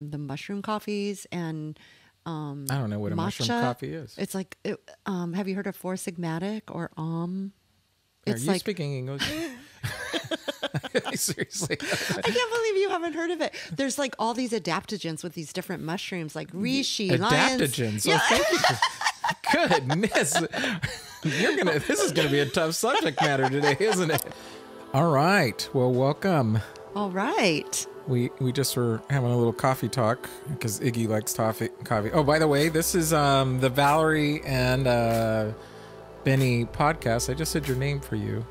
the mushroom coffees and I don't know what a mushroom matcha. coffee is. It's like, have you heard of Four Sigmatic or Are It's you like, speaking English? Seriously. I can't believe you haven't heard of it. There's like all these adaptogens with these different mushrooms, like reishi, lions. Adaptogens. Yeah. Oh, thank you. Goodness. This is gonna be a tough subject matter today, isn't it? All right. Well, welcome. All right. We just were having a little coffee talk because Iggy likes coffee. Oh, by the way, this is the Valerie and Bennie podcast. I just said your name for you.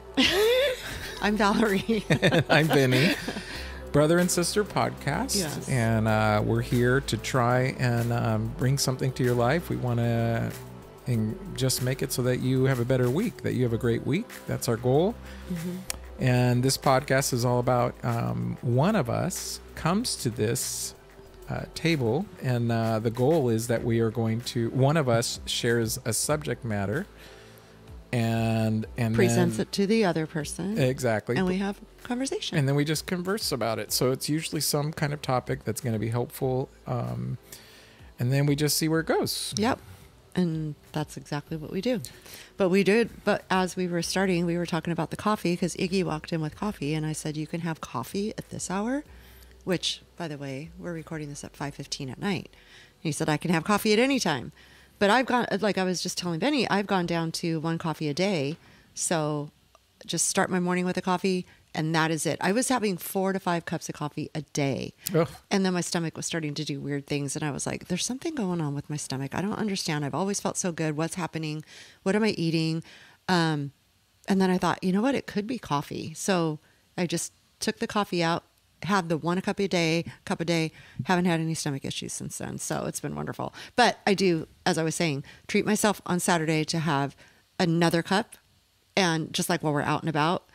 I'm Valerie. And I'm Bennie. Brother and sister podcast. Yes. And we're here to try and bring something to your life. We want to just make it so that you have a better week, that you have a great week. That's our goal. Mm-hmm. And this podcast is all about one of us comes to this table, and the goal is that we are going to, one of us shares a subject matter and Presents then, it to the other person. Exactly. And we have conversation. And then we just converse about it. So it's usually some kind of topic that's going to be helpful. And then we just see where it goes. Yep. And that's exactly what we do. But as we were starting, we were talking about the coffee because Iggy walked in with coffee and I said, you can have coffee at this hour, which, by the way, we're recording this at 5:15 at night. He said, I can have coffee at any time. But I've gone, like I was just telling Benny, I've gone down to one coffee a day. So just start my morning with a coffee and that is it. I was having 4 to 5 cups of coffee a day. Ugh. And then my stomach was starting to do weird things. And I was like, there's something going on with my stomach. I don't understand. I've always felt so good. What's happening? What am I eating? And then I thought, you know what? It could be coffee. So I just took the coffee out, had the 1 cup a day, haven't had any stomach issues since then. So it's been wonderful. But I do, as I was saying, treat myself on Saturday to have another cup. And just like while we're out and about,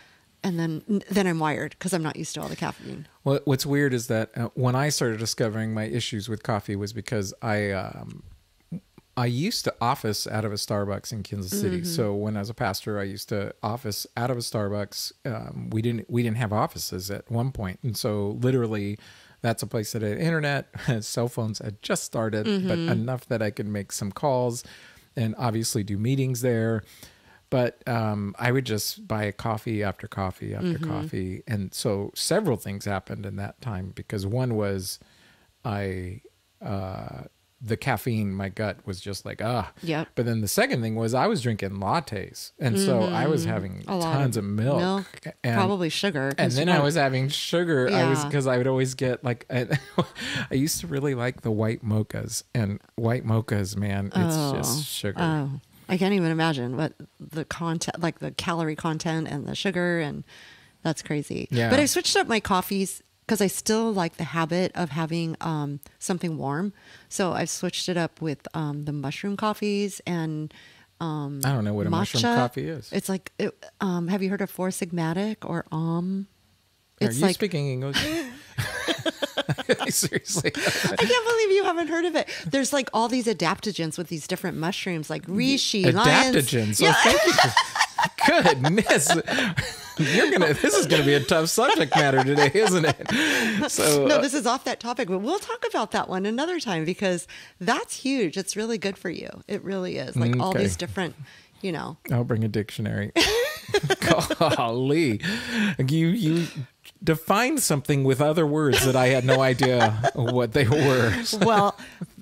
and then I'm wired because I'm not used to all the caffeine. Well, what's weird is that when I started discovering my issues with coffee was because I used to office out of a Starbucks in Kansas City. Mm-hmm. So when I was a pastor, I used to office out of a Starbucks. We didn't have offices at one point, and so literally, that's a place that had internet. Cell phones had just started, mm-hmm. but enough that I could make some calls, and obviously do meetings there. But I would just buy coffee after coffee after mm-hmm. coffee. And so several things happened in that time because one was the caffeine, my gut was just like, Yep. But then the second thing was I was drinking lattes. And mm-hmm. so I was having tons of milk. And probably sugar. And then I was having sugar. Yeah. Because I would always get like, I used to really like the white mochas. And white mochas, man, it's just sugar. Oh. I can't even imagine what the content, like the calorie content and the sugar, and that's crazy. Yeah. But I switched up my coffees because I still like the habit of having something warm. So I've switched it up with the mushroom coffees and I don't know what a matcha. mushroom coffee is. It's like, have you heard of Four Sigmatic or Are you speaking English? Seriously. I can't believe you haven't heard of it. There's like all these adaptogens with these different mushrooms, like reishi, adaptogens. Yeah. Oh, goodness. This is gonna be a tough subject matter today, isn't it? So no, this is off that topic, but we'll talk about that one another time because that's huge. It's really good for you. It really is. Like all these different, I'll bring a dictionary. Golly. You defined something with other words that I had no idea what they were. Well,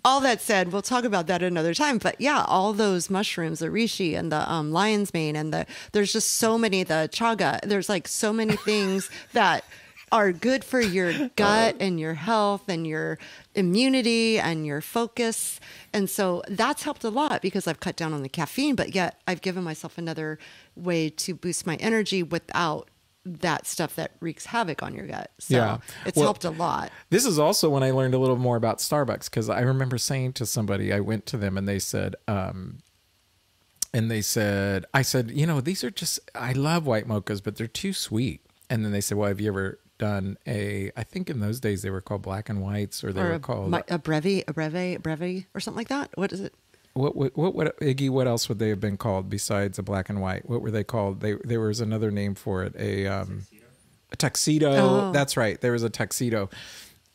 all that said, we'll talk about that another time. But yeah, all those mushrooms, the reishi and the lion's mane, and there's just so many, the chaga. There's like so many things that are good for your gut and your health and your immunity and your focus. And so that's helped a lot because I've cut down on the caffeine, but yet I've given myself another way to boost my energy without that stuff that wreaks havoc on your gut. So it's helped a lot. This is also when I learned a little more about Starbucks because I remember saying to somebody, I went to them and they said, I said, these are just, I love white mochas, but they're too sweet. And then they said, well, have you ever done I think in those days they were called black and whites or they were called a breve or something like that. What is it? What Iggy? What else would they have been called besides a black and white? What were they called? There was another name for it. A tuxedo. Oh. That's right. There was a tuxedo,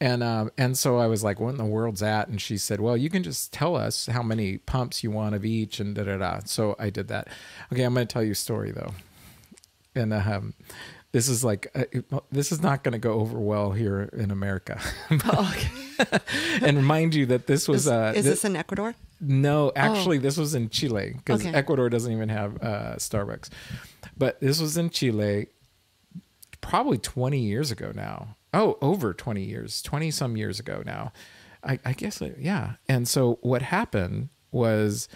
And so I was like, what in the world's that? And she said, well, you can just tell us how many pumps you want of each and da da da. So I did that. Okay, I'm going to tell you a story though. And this is like, this is not going to go over well here in America. Okay. And mind you that this was... Is this in Ecuador? No, actually, this was in Chile because Okay. Ecuador doesn't even have Starbucks. But this was in Chile probably 20 years ago now. Oh, over 20 years, 20 some years ago now. I guess, yeah. And so what happened was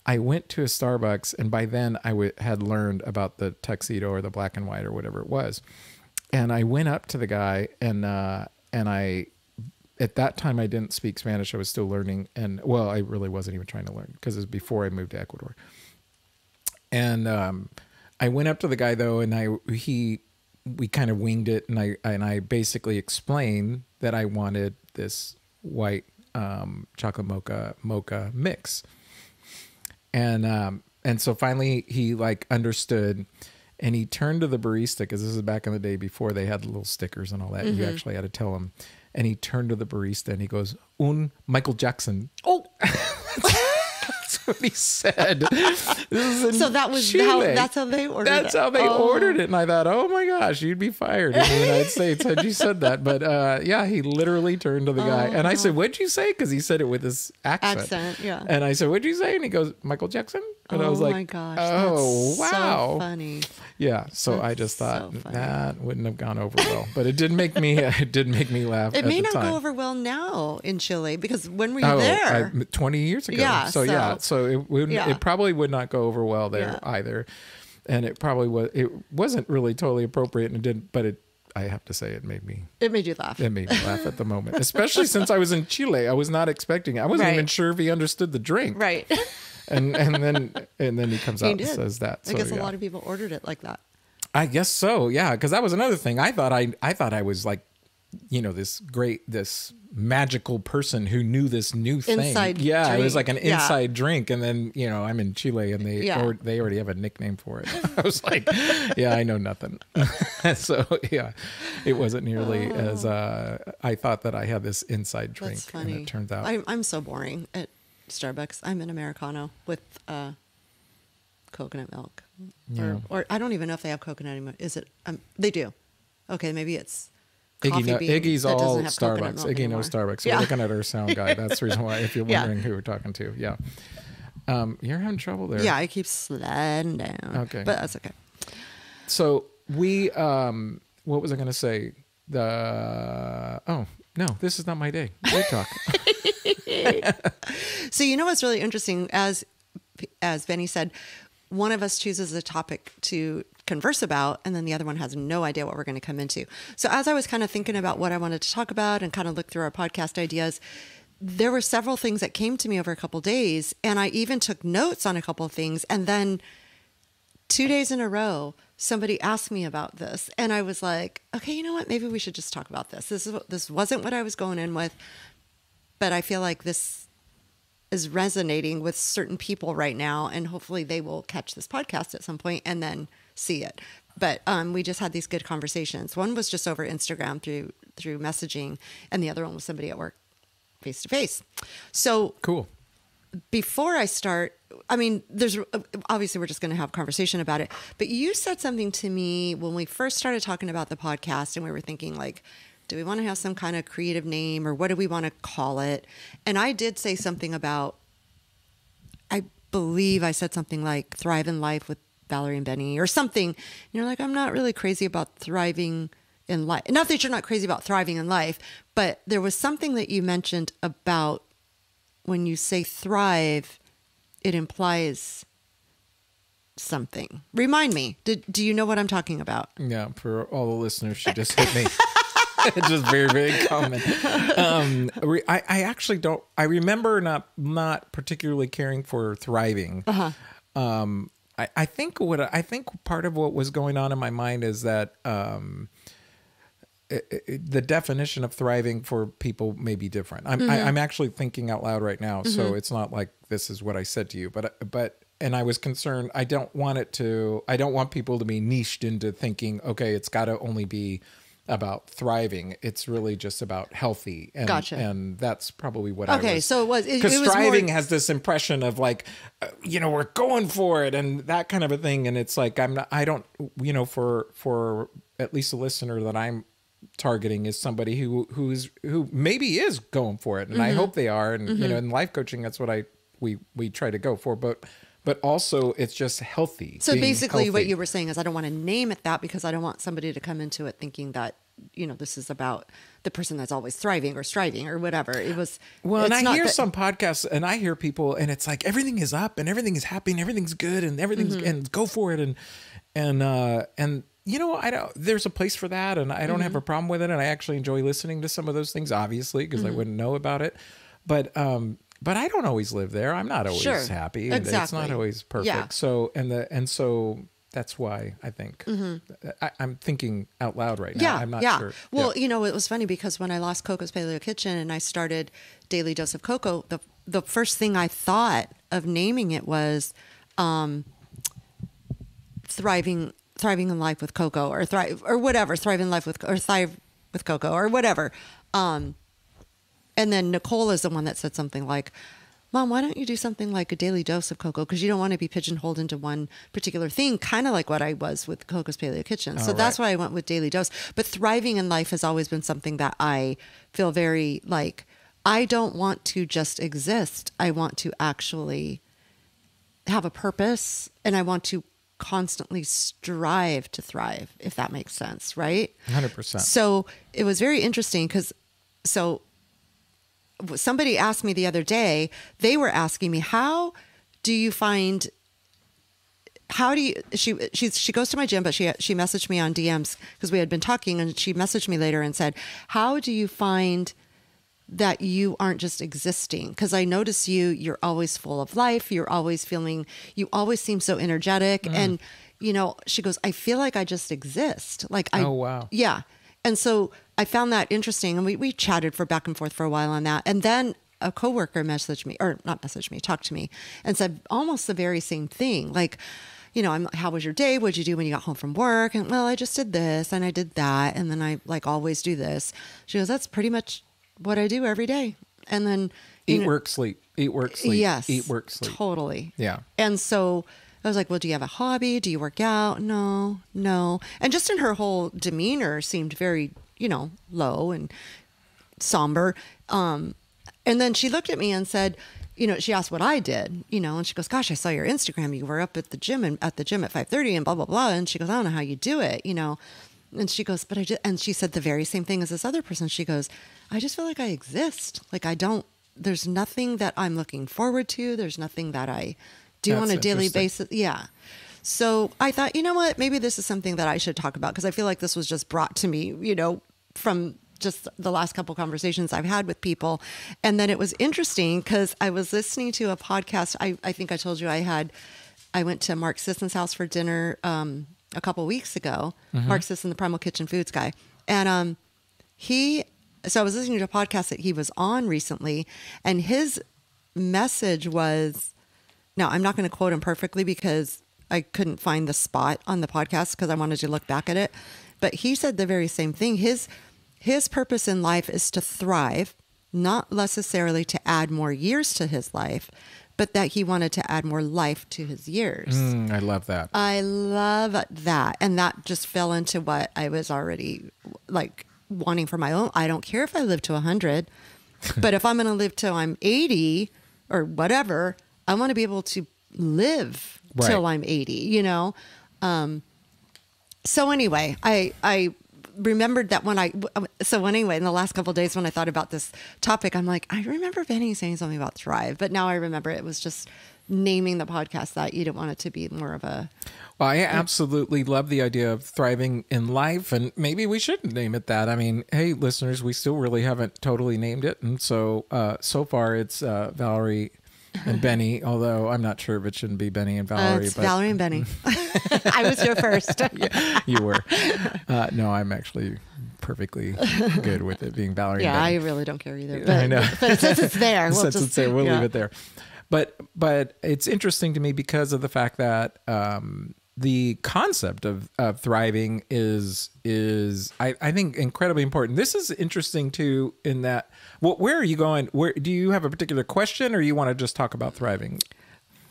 I went to a Starbucks, and by then I had learned about the tuxedo or the black and white or whatever it was. And I went up to the guy, and I, at that time I didn't speak Spanish. I was still learning, and well, I really wasn't even trying to learn because it was before I moved to Ecuador. And I went up to the guy though, and we kind of winged it, and I basically explained that I wanted this white chocolate mocha mix. And so finally he like understood, and he turned to the barista, because this is back in the day before they had the little stickers and all that. Mm-hmm. You actually had to tell him. And he turned to the barista and he goes, "Un Michael Jackson." Oh, that's what he said. So that was that's how they ordered it. That's how they ordered it. And I thought, oh my gosh, you'd be fired in the United States had you said that. But yeah, he literally turned to the guy. And I said, "What'd you say?" Because he said it with this accent. Yeah. And I said, "What'd you say?" And he goes, "Michael Jackson." And I was like, "Oh my gosh, oh that's wow, so funny." Yeah, so That's I just thought so funny. that wouldn't have gone over well, but it did make me laugh. It may not time. go over well now in Chile, because when were you there? 20 years ago. Yeah, So it wouldn't. Yeah. It probably would not go over well there either, and it probably was. It wasn't really totally appropriate, and it didn't. But I have to say, it made you laugh. It made me laugh at the moment, especially since I was in Chile. I was not expecting it. I wasn't even sure if he understood the drink. Right. And then he comes out and says that. So, I guess a lot of people ordered it like that. I guess so, yeah. Because that was another thing. I thought I was like, this magical person who knew this new thing. Inside yeah, drink. it was like an inside drink. And then I'm in Chile, and they already have a nickname for it. I was like, yeah, I know nothing. So yeah, it wasn't nearly as I thought that I had this inside drink. That's funny. And it turns out I'm so boring at Starbucks. I'm an Americano with coconut milk. Yeah. Or I don't even know if they have coconut anymore. Is it? They do. Okay, maybe it's coffee bean Iggy's that all doesn't have coconut Starbucks. milk Iggy anymore. knows Starbucks. So Yeah. we're looking at our sound guy. That's the reason why, if you're Yeah. wondering who we're talking to. Yeah. You're having trouble there. Yeah, I keep sliding down. Okay. But that's okay. So we, what was I going to say? No, this is not my day. You talk. So you know what's really interesting? As Benny said, one of us chooses a topic to converse about, and then the other one has no idea what we're going to come into. So as I was kind of thinking about what I wanted to talk about and kind of look through our podcast ideas, there were several things that came to me over a couple of days, and I even took notes on a couple of things. And then 2 days in a row, somebody asked me about this, and I was like, okay, you know what? Maybe we should just talk about this. This wasn't what I was going in with, but I feel like this is resonating with certain people right now, and hopefully they will catch this podcast at some point and then see it. But we just had these good conversations. One was just over Instagram through messaging, and the other one was somebody at work face to face. So Cool. before I start, there's obviously we're just going to have a conversation about it, but you said something to me when we first started talking about the podcast, and we were thinking like, do we want to have some kind of creative name, or what do we want to call it? And I did say something about, I believe I said something like Thrive in Life with Valerie Bennie or something. And you're like, I'm not really crazy about thriving in life. Not that you're not crazy about thriving in life, but there was something that you mentioned about when you say thrive, it implies something. Remind me, do you know what I'm talking about? Yeah, for all the listeners, she just hit me. It's just very, very common. I actually don't. I remember not particularly caring for thriving. I think part of what was going on in my mind is that the definition of thriving for people may be different. I'm actually thinking out loud right now, so it's not like this is what I said to you, but. And I was concerned. I don't want people to be niched into thinking, okay, it's got to only be about thriving. It's really just about healthy. And, Gotcha. And that's probably what I was. Okay, so Because striving has this impression of like, we're going for it and that kind of a thing. And it's like, I don't, for at least a listener that I'm targeting is somebody who maybe is going for it. And I hope they are. And, in life coaching, that's what we try to go for. But also it's just healthy. So basically what you were saying is I don't want to name it that because I don't want somebody to come into it thinking that, this is about the person that's always thriving or striving or whatever. It was. Well, and I hear some podcasts and I hear people and it's like, everything is up and everything is happy and everything's good and everything's, and go for it. And I don't, there's a place for that and I don't have a problem with it. And I actually enjoy listening to some of those things, obviously, because I wouldn't know about it. But I don't always live there. I'm not always happy. Exactly. It's not always perfect. Yeah. So that's why I think I'm thinking out loud right now. I'm not sure. Well, it was funny because when I lost Coco's Paleo Kitchen and I started Daily Dose of Coco, the first thing I thought of naming it was thriving in life with Coco or thrive or whatever, thrive in life with or thrive with Coco or whatever. And then Nicole is the one that said something like, Mom, why don't you do something like a daily dose of Coco? Because you don't want to be pigeonholed into one particular thing, kind of like what I was with Coco's Paleo Kitchen. So that's why I went with daily dose. But thriving in life has always been something that I feel very like, I don't want to just exist. I want to actually have a purpose and I want to constantly strive to thrive, if that makes sense, right? 100%. So it was very interesting because somebody asked me the other day, they were asking me, she goes to my gym, but she messaged me on DMs because we had been talking and she messaged me later and said, how do you find that you aren't just existing? Because I notice you're always full of life. You always seem so energetic. And, she goes, I feel like I just exist. Oh, wow. Yeah. And so I found that interesting. And we chatted back and forth for a while on that. And then a coworker talked to me and said almost the very same thing. Like, how was your day? What'd you do when you got home from work? And well, I just did this and I did that. And then I always do this. She goes, that's pretty much what I do every day. And then eat, work, sleep, eat, work, sleep. Yes, eat, work, sleep. Totally. Yeah. And so I was like, well, do you have a hobby? Do you work out? No. And just in her whole demeanor seemed very, low and somber. And then she looked at me and said, she asked what I did, and she goes, gosh, I saw your Instagram. You were up at the gym at 5:30 and blah, blah, blah. And she goes, I don't know how you do it, And she goes, and she said the very same thing as this other person. She goes, I just feel like I exist. Like there's nothing that I'm looking forward to. There's nothing that I do on a daily basis. Yeah. So I thought, you know what, maybe this is something that I should talk about because I feel like this was just brought to me, from just the last couple conversations I've had with people. And then it was interesting because I was listening to a podcast. I think I told you I went to Mark Sisson's house for dinner a couple weeks ago. Mark Sisson, the Primal Kitchen Foods guy. And so I was listening to a podcast that he was on recently, and his message was, now I'm not going to quote him perfectly because I couldn't find the spot on the podcast because I wanted to look back at it. But he said the very same thing. His purpose in life is to thrive, not necessarily to add more years to his life, but that he wanted to add more life to his years. I love that. I love that. And that just fell into what I was already wanting for my own. I don't care if I live to 100, but if I'm going to live till I'm 80 or whatever, I want to be able to live till I'm 80, So anyway, I remembered that in the last couple of days when I thought about this topic, I'm like, I remember Benny saying something about thrive, but now I remember it was just naming the podcast that you didn't want it to be more of a... Well, I absolutely love the idea of thriving in life, and maybe we shouldn't name it that. I mean, hey, listeners, we still really haven't totally named it, and so far it's Valerie and Bennie, although I'm not sure if it shouldn't be Bennie and Valerie. It's Valerie and Bennie. I was here first. Yeah, you were. No, I'm actually perfectly good with it being Valerie and Bennie. Yeah, I really don't care either. But, I know. But since it's there, we'll leave it there. But it's interesting to me because of the fact that the concept of thriving is I think incredibly important. This is interesting too, in that, well, where are you going? Where do you have a particular question, or you want to just talk about thriving?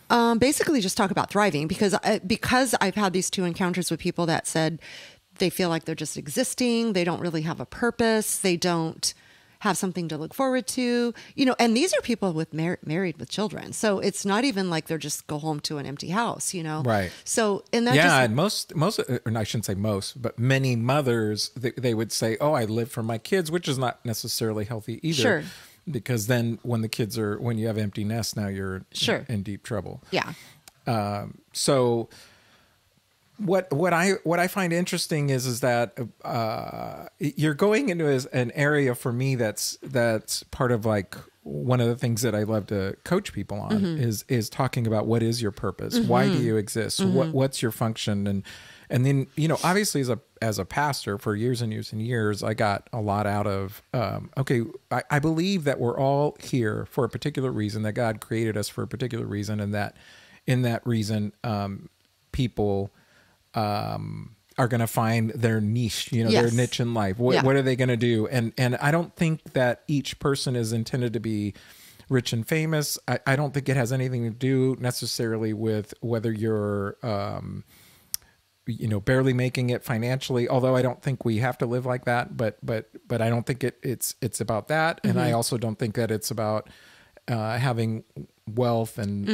Basically just talk about thriving, because I've had these two encounters with people that said they feel like they're just existing. They don't really have a purpose. They don't have something to look forward to, and these are people with married with children. So it's not even like they're just go home to an empty house, Right. So, and that and most, or I shouldn't say most, but many mothers, they would say, oh, I live for my kids, which is not necessarily healthy either. Sure. Because then when you have empty nests, now you're in deep trouble. Yeah. So what I find interesting is that you're going into an area for me that's part of like one of the things that I love to coach people on is talking about what is your purpose, why do you exist, what's your function, and then obviously as a pastor for years and years and years, I got a lot out of I believe that we're all here for a particular reason, that God created us for a particular reason, and that in that reason people are going to find their niche, their niche in life. What are they going to do? And I don't think that each person is intended to be rich and famous. I don't think it has anything to do necessarily with whether you're, barely making it financially. Although I don't think we have to live like that. But I don't think it's about that. And I also don't think that it's about having wealth and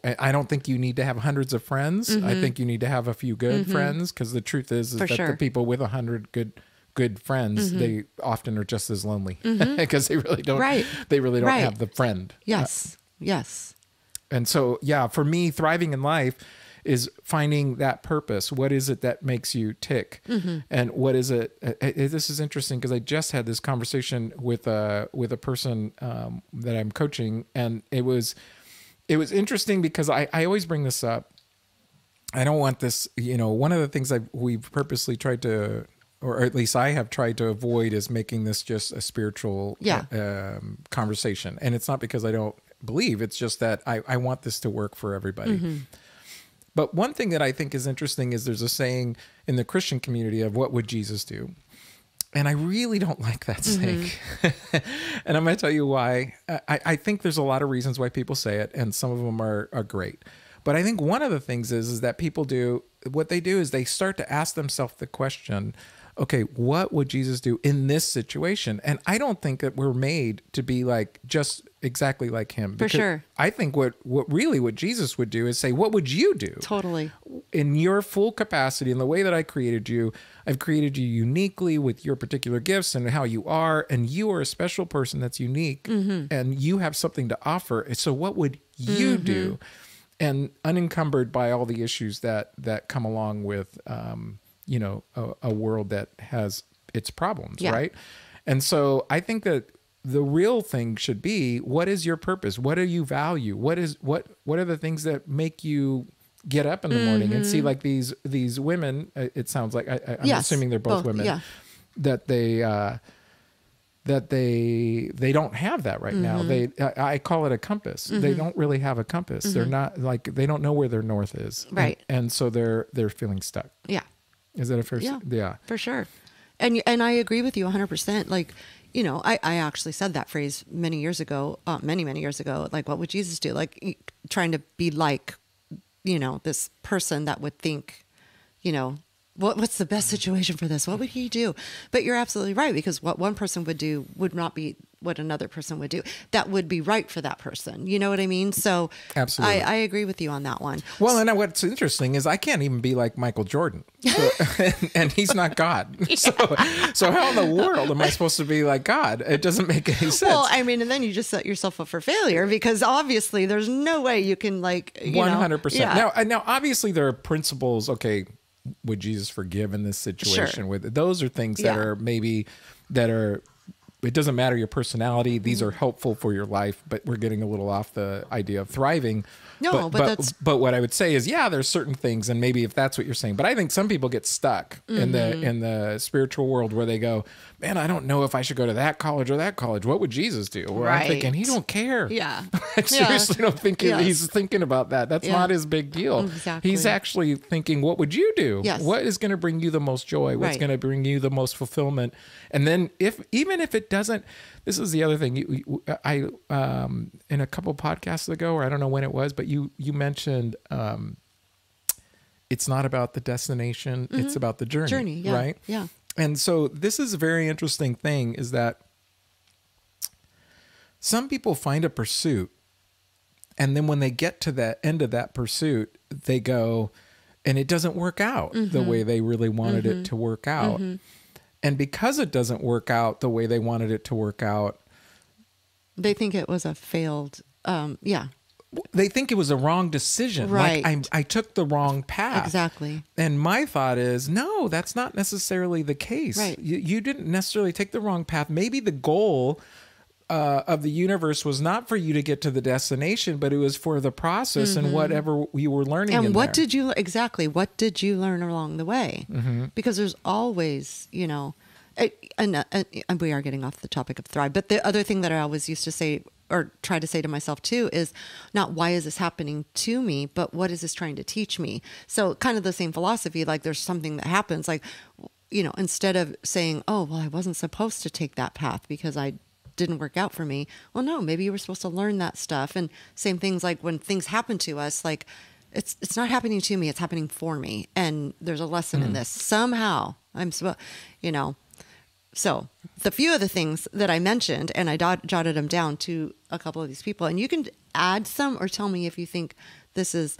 I don't think you need to have hundreds of friends. I think you need to have a few good friends, because the truth is that the people with 100 good friends, they often are just as lonely because they really don't have the friend. Yes. And so for me, thriving in life is finding that purpose. What is it that makes you tick? And what is it? This is interesting because I just had this conversation with a person that I'm coaching, and it was interesting because I always bring this up. I don't want this, one of the things we've purposely tried to, or at least I have tried to avoid, is making this just a spiritual conversation. And it's not because I don't believe, it's just that I want this to work for everybody. But one thing that I think is interesting is there's a saying in the Christian community of what would Jesus do? And I really don't like that saying. And I'm going to tell you why. I think there's a lot of reasons why people say it, and some of them are great. But I think one of the things is that people what they do is they start to ask themselves the question, okay, what would Jesus do in this situation? And I don't think that we're made to be like just exactly like him. For sure. I think what Jesus would do is say, what would you do? Totally. In your full capacity, in the way that I created you, I've created you uniquely with your particular gifts and how you are, and you are a special person that's unique, and you have something to offer. So what would you do? And unencumbered by all the issues that come along with a world that has its problems, right? And so I think that the real thing should be, what is your purpose? What do you value? What are the things that make you get up in the morning and see, like these women? It sounds like I'm assuming they're both women. That they don't have that right now. I call it a compass. They don't really have a compass. They're not they don't know where their north is. Right. And so they're feeling stuck. Yeah. Is that a fair? Yeah, for sure. And I agree with you 100%. Like, I actually said that phrase many years ago, many years ago. Like, what would Jesus do? Like, trying to be like, this person that would think, what's the best situation for this? What would he do? But you're absolutely right, because what one person would do would not be what another person would do. That would be right for that person. You know what I mean? So absolutely, I agree with you on that one. Well, and what's interesting is I can't even be like Michael Jordan, and he's not God. So how in the world am I supposed to be like God? It doesn't make any sense. Well, I mean, and then you just set yourself up for failure, because obviously there's no way you can 100%. Now, obviously there are principles. Okay, would Jesus forgive in this situation? Sure. With those are things that are maybe that are it doesn't matter your personality. These Mm-hmm. are helpful for your life, but we're getting a little off the idea of thriving. No, but that's... But what I would say is, yeah, there's certain things, and maybe if that's what you're saying, but I think some people get stuck in the spiritual world where they go, man, I don't know if I should go to that college or that college. What would Jesus do? Well, I'm thinking, he don't care. Yeah. I seriously don't think he's thinking about that. That's not his big deal. Exactly. He's actually thinking, what would you do? Yes. What is going to bring you the most joy? What's going to bring you the most fulfillment? And then even if it doesn't, this is the other thing. I in a couple podcasts ago, or I don't know when it was, but you mentioned it's not about the destination, it's about the journey. Yeah. Right? Yeah. And so this is a very interesting thing, is that some people find a pursuit, and then when they get to the end of that pursuit, they go, and it doesn't work out the way they really wanted it to work out. And because it doesn't work out the way they wanted it to work out, they think it was a failed, they think it was a wrong decision. Right. Like I took the wrong path. Exactly. And my thought is, no, that's not necessarily the case. Right. You didn't necessarily take the wrong path. Maybe the goal of the universe was not for you to get to the destination, but it was for the process and whatever you were learning. And what there. did you learn along the way? Because there's always, and we are getting off the topic of thrive, but the other thing that I always used to say, or try to say to myself too, is not why is this happening to me, but what is this trying to teach me? So kind of the same philosophy, like there's something that happens, like, instead of saying, oh, well, I wasn't supposed to take that path because I didn't work out for me. Well, no, maybe you were supposed to learn that stuff. And same things, like when things happen to us, like it's not happening to me, it's happening for me. And there's a lesson in this. Somehow I'm supposed, So the few of the things that I mentioned, and I jotted them down to a couple of these people, and you can add some or tell me if you think this is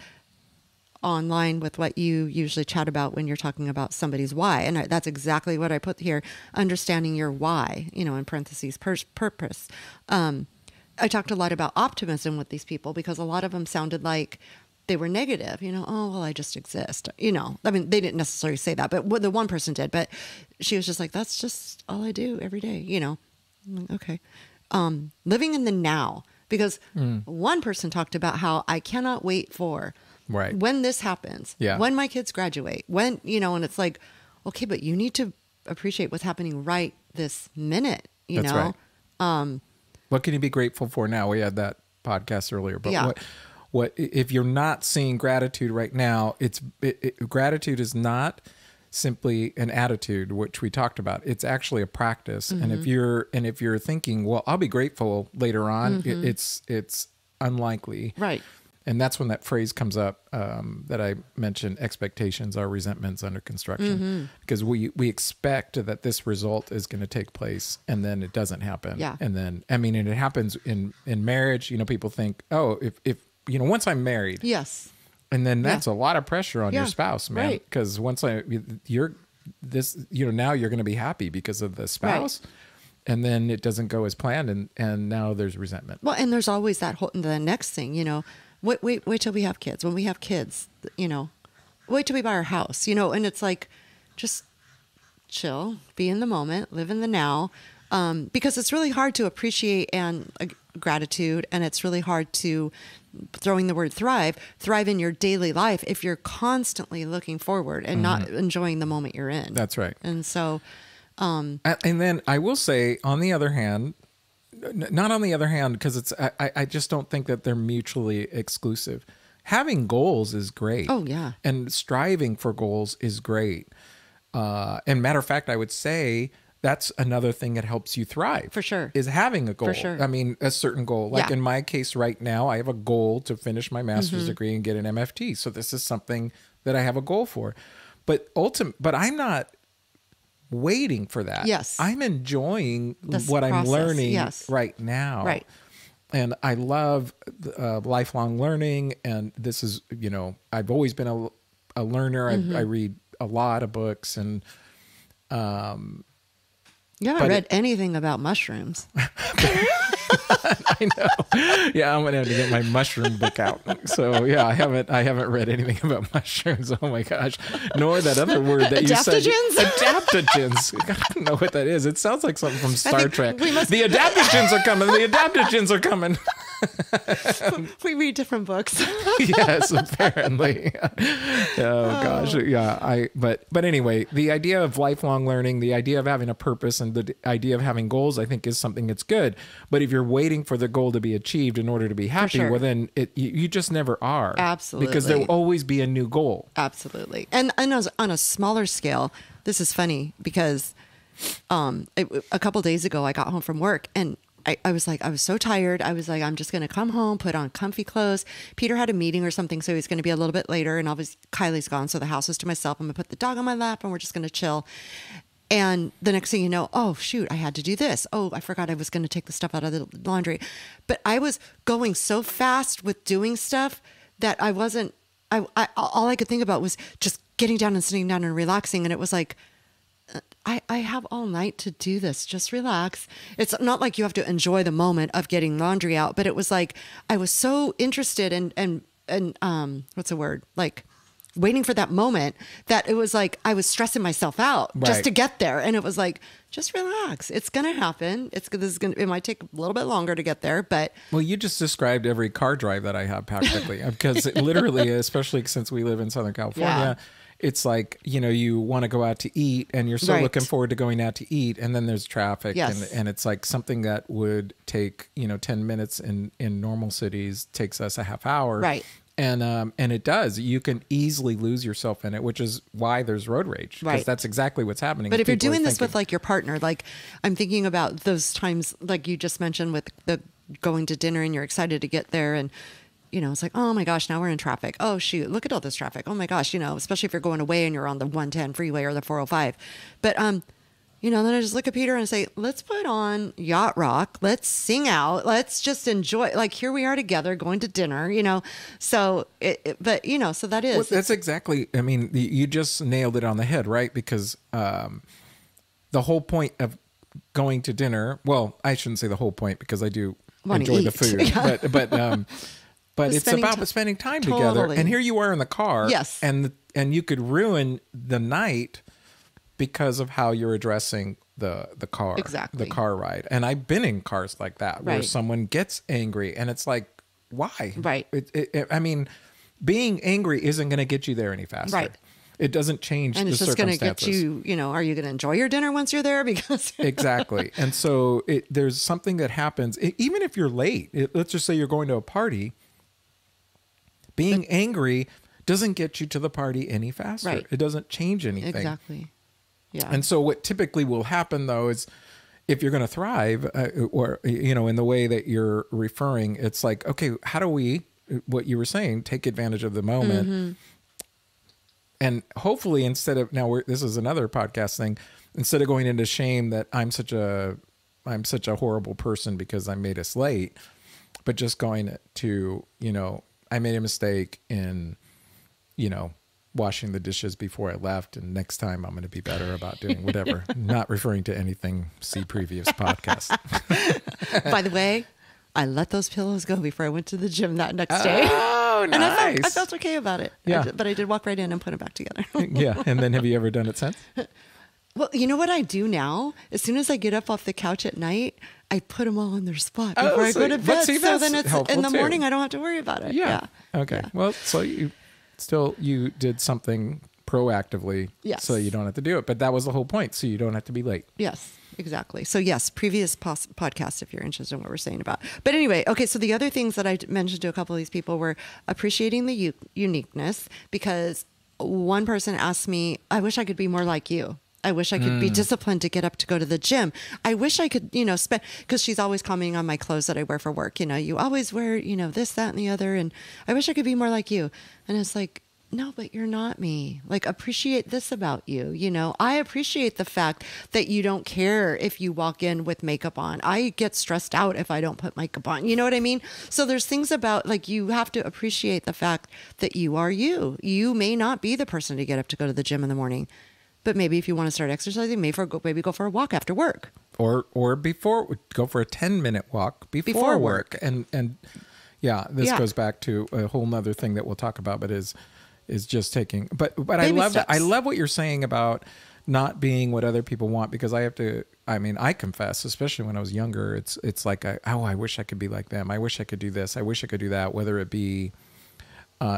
online with what you usually chat about when you're talking about somebody's why. And that's exactly what I put here. Understanding your why, in parentheses, purpose. I talked a lot about optimism with these people because a lot of them sounded like they were negative, oh, well, I just exist, I mean, they didn't necessarily say that, but the one person did, but she was just like, that's just all I do every day, I'm like, okay. Living in the now, because one person talked about how I cannot wait for when this happens, when my kids graduate, when, and it's like, okay, but you need to appreciate what's happening right this minute, That's right. What can you be grateful for now? We had that podcast earlier, but what if you're not seeing gratitude right now? Gratitude is not simply an attitude, which we talked about. It's actually a practice. And if you're thinking, well, I'll be grateful later on, it's unlikely. Right. And that's when that phrase comes up that I mentioned, expectations are resentments under construction. Because we expect that this result is going to take place, and then it doesn't happen. Yeah. And then, and it happens in marriage. People think, oh, if once I'm married. Yes. And then that's a lot of pressure on your spouse, man. Right. Because once now you're going to be happy because of the spouse. Right. And then it doesn't go as planned, and now there's resentment. Well, and there's always the next thing, wait till we have kids. When we have kids, wait till we buy our house, and it's like, just chill, be in the moment, live in the now. Because it's really hard to appreciate and gratitude, and it's really hard to, throwing the word thrive in your daily life if you're constantly looking forward and not enjoying the moment you're in. That's right. And so, and then I will say, on the other hand, not on the other hand, because I just don't think that they're mutually exclusive. Having goals is great. Oh yeah. And striving for goals is great. And matter of fact, I would say that's another thing that helps you thrive. For sure. Is having a goal. For sure. A certain goal. Like in my case right now, I have a goal to finish my master's degree and get an MFT. So this is something that I have a goal for. But I'm not waiting for that. Yes. I'm enjoying what process. I'm learning right now. Right. And I love lifelong learning. And this is, I've always been a learner. I read a lot of books, and you haven't read anything about mushrooms. I know. Yeah, I'm gonna have to get my mushroom book out. So yeah, I haven't read anything about mushrooms. Oh my gosh. Nor that other word that you said. Adaptogens. I don't know what that is. It sounds like something from Star Trek. The adaptogens are coming. The adaptogens are coming. We read different books. Yes, apparently. Oh gosh. Yeah. But anyway, the idea of lifelong learning, the idea of having a purpose, and the idea of having goals, I think is something that's good. But if you're waiting for the goal to be achieved in order to be happy, well then you just never are. Absolutely. Because there will always be a new goal. Absolutely. And on a smaller scale, this is funny because a couple days ago I got home from work and I was so tired. I was like, I'm just going to come home, put on comfy clothes. Peter had a meeting or something, so he's going to be a little bit later. And obviously Kylie's gone, so the house is to myself. I'm going to put the dog on my lap and we're just going to chill. And the next thing you know, oh, shoot, I had to do this. Oh, I forgot I was going to take the stuff out of the laundry. But I was going so fast with doing stuff that I wasn't, all I could think about was just getting down and sitting down and relaxing. And it was like, I have all night to do this. Just relax. It's not like you have to enjoy the moment of getting laundry out, but it was like I was so interested and what's the word? Like waiting for that moment that it was like I was stressing myself out just to get there. And it was like, just relax. It's gonna happen. It might take a little bit longer to get there, but well, you just described every car drive that I have practically because literally, especially since we live in Southern California. Yeah. It's like, you want to go out to eat and you're so looking forward to going out to eat. And then there's traffic and it's like something that would take, 10 minutes in normal cities takes us a half hour. Right. And it does. You can easily lose yourself in it, which is why there's road rage. Because that's exactly what's happening. But if you're doing this with like your partner, like I'm thinking about those times, like you just mentioned with the going to dinner and you're excited to get there and it's like, oh my gosh, now we're in traffic. Oh shoot, look at all this traffic. Oh my gosh, especially if you're going away and you're on the 110 freeway or the 405. But, then I just look at Peter and say, let's put on yacht rock. Let's sing out. Let's just enjoy. Like here we are together going to dinner, So, so that is. Well, that's exactly, I mean, you just nailed it on the head, right? Because the whole point of going to dinner, well, I shouldn't say the whole point because I do enjoy the food, yeah. But it's about spending time together. And here you are in the car. Yes. And you could ruin the night because of how you're addressing the car. Exactly. The car ride. And I've been in cars like that where someone gets angry and it's like, why? Right. I mean, being angry isn't going to get you there any faster. Right. It doesn't change and the circumstances. And it's just going to get you, are you going to enjoy your dinner once you're there? Because exactly. And so there's something that happens, even if you're late. Let's just say you're going to a party. Being angry doesn't get you to the party any faster. Right. It doesn't change anything. Exactly. Yeah. And so what typically will happen though is if you're going to thrive or, in the way that you're referring, it's like, okay, how do we, what you were saying, take advantage of the moment? Mm-hmm. And hopefully instead of, this is another podcast thing, instead of going into shame that I'm such a horrible person because I made us late, but just going to, I made a mistake in, washing the dishes before I left. And next time I'm going to be better about doing whatever. Not referring to anything, see previous podcast. By the way, I let those pillows go before I went to the gym that next day. Oh, nice. And I felt okay about it. Yeah. But I did walk right in and put them back together. Yeah. And then have you ever done it since? Well, you know what I do now? As soon as I get up off the couch at night, I put them all in their spot before I go to bed. So then it's in the morning, I don't have to worry about it. Yeah. Okay. Yeah. Well, so you did something proactively so you don't have to do it. But that was the whole point. So you don't have to be late. Yes, exactly. So yes, previous podcast if you're interested in what we're saying about. But anyway, okay. So the other things that I mentioned to a couple of these people were appreciating the uniqueness, because one person asked me, I wish I could be more like you. I wish I could be disciplined to get up to go to the gym. I wish I could, spend, because she's always commenting on my clothes that I wear for work. You always wear, this, that, and the other. And I wish I could be more like you. And it's like, no, but you're not me. Like, appreciate this about you. I appreciate the fact that you don't care if you walk in with makeup on. I get stressed out if I don't put makeup on. You know what I mean? So there's things about, like, you have to appreciate the fact that you are you. You may not be the person to get up to go to the gym in the morning. But maybe if you want to start exercising, maybe go for a walk after work. Or before, go for a 10-minute walk before work. And yeah, this goes back to a whole nother thing that we'll talk about, but is just taking, but I love steps. that. I love what you're saying about not being what other people want, because I confess, especially when I was younger, it's like, I wish I could be like them. I wish I could do this. I wish I could do that, whether it be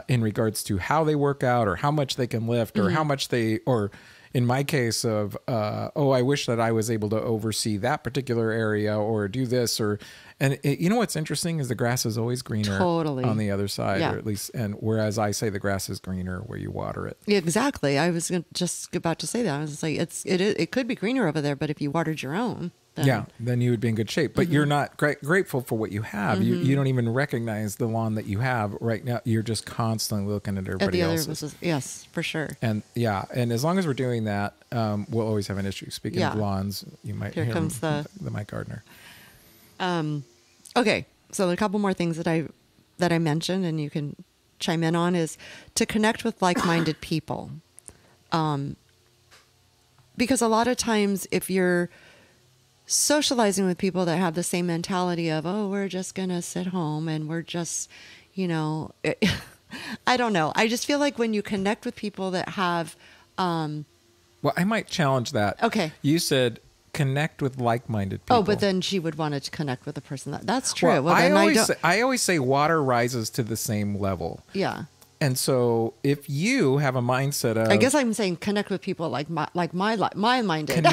in regards to how they work out or how much they can lift or how much or in my case of, I wish that I was able to oversee that particular area or do this you know, what's interesting is the grass is always greener on the other side, or at least, and whereas I say the grass is greener where you water it. Yeah, exactly. I was just about to say that. I was like, it could be greener over there, but if you watered your own, then you would be in good shape. But you're not grateful for what you have. You don't even recognize the lawn that you have right now. You're just constantly looking at everybody else's. Yes, for sure. And and as long as we're doing that, we'll always have an issue. Speaking of lawns, you might hear comes the Mike Gardner. Okay, so a couple more things that I mentioned, and you can chime in on, is to connect with like-minded people. Because a lot of times, if you're socializing with people that have the same mentality of, we're just going to sit home and we're just, I don't know. I just feel like when you connect with people that have... well, I might challenge that. Okay. You said connect with like-minded people. Oh, but then she would want to connect with a person that's true. Well, I always say water rises to the same level. Yeah. And so if you have a mindset of... I guess I'm saying connect with people like my minded.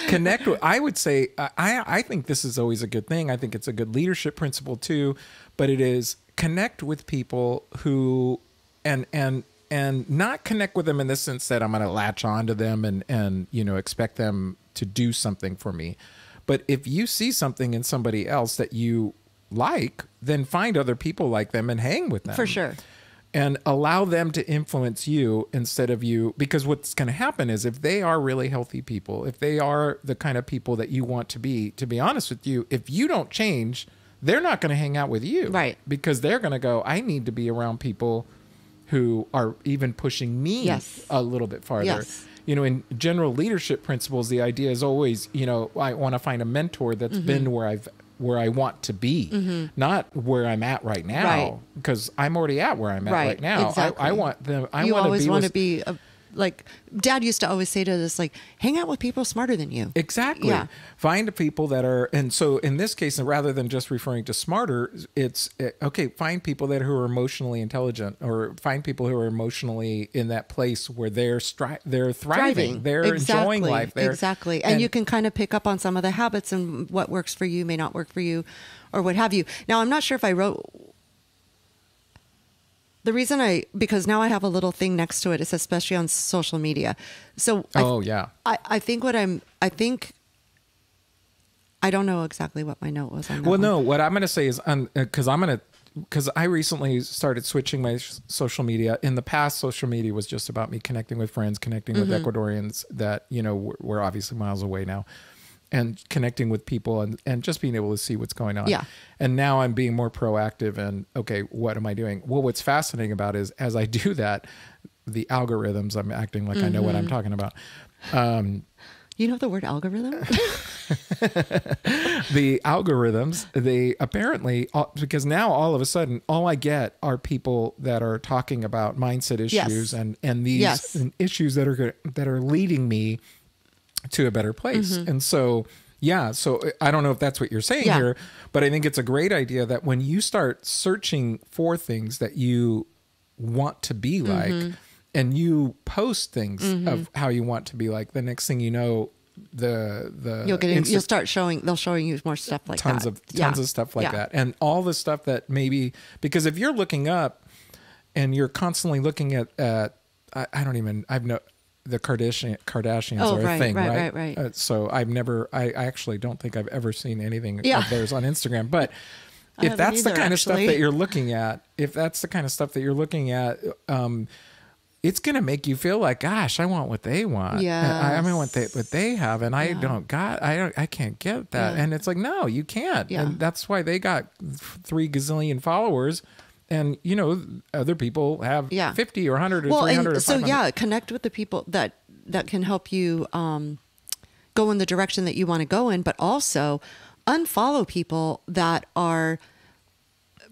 Connect with, I would say, I think this is always a good thing. I think it's a good leadership principle too, but it is connect with people who, and not connect with them in the sense that I'm going to latch on to them and expect them to do something for me. But if you see something in somebody else that you like, then find other people like them and hang with them. For sure. And allow them to influence you instead of you. Because what's going to happen is if they are really healthy people, if they are the kind of people that you want to be honest with you, if you don't change, they're not going to hang out with you. Right. Because they're going to go, I need to be around people who are even pushing me a little bit farther. Yes. In general leadership principles, the idea is always, I want to find a mentor that's been where I want to be, not where I'm at right now, because I'm already at where I'm at right now. Exactly. I want them. You always want to be like Dad used to always say to us, like, hang out with people smarter than you. Exactly. Yeah. Find people that are, and so in this case, rather than just referring to smarter, it's okay. Find people who are emotionally intelligent, or find people who are emotionally in that place where they're thriving, they're enjoying life. Exactly. And you can kind of pick up on some of the habits and what works for you may not work for you, or what have you. Now, I'm not sure if I wrote. The reason because now I have a little thing next to it. It's especially on social media. So I think I don't know exactly what my note was on that. Well, no, what I'm going to say is because I recently started switching my social media. In the past, social media was just about me connecting with friends, connecting with Ecuadorians that, we're obviously miles away now, and connecting with people and just being able to see what's going on. Yeah. And now I'm being more proactive and, okay, what am I doing? Well, what's fascinating about is as I do that, the algorithms, I'm acting like I know what I'm talking about. You know the word algorithm? The algorithms, they apparently, because now all of a sudden, all I get are people that are talking about mindset issues and these issues that are leading me to a better place. And so, so I don't know if that's what you're saying here, but I think it's a great idea that when you start searching for things that you want to be like, and you post things of how you want to be like, the next thing you know, you'll start showing, they'll show you more stuff like tons of stuff like that. And all the stuff that maybe, because if you're looking up and you're constantly looking at the Kardashians are a thing, right? So I actually don't think I've ever seen anything of theirs on Instagram. But if that's the kind of stuff that you're looking at, it's going to make you feel like, gosh, I want what they want. Yeah, I mean, what they have, and I can't get that. And it's like, no, you can't. And that's why they got 3 gazillion followers. and other people have 50 or 100 or 300 or 500. So connect with the people that can help you go in the direction that you want to go in, but also unfollow people that are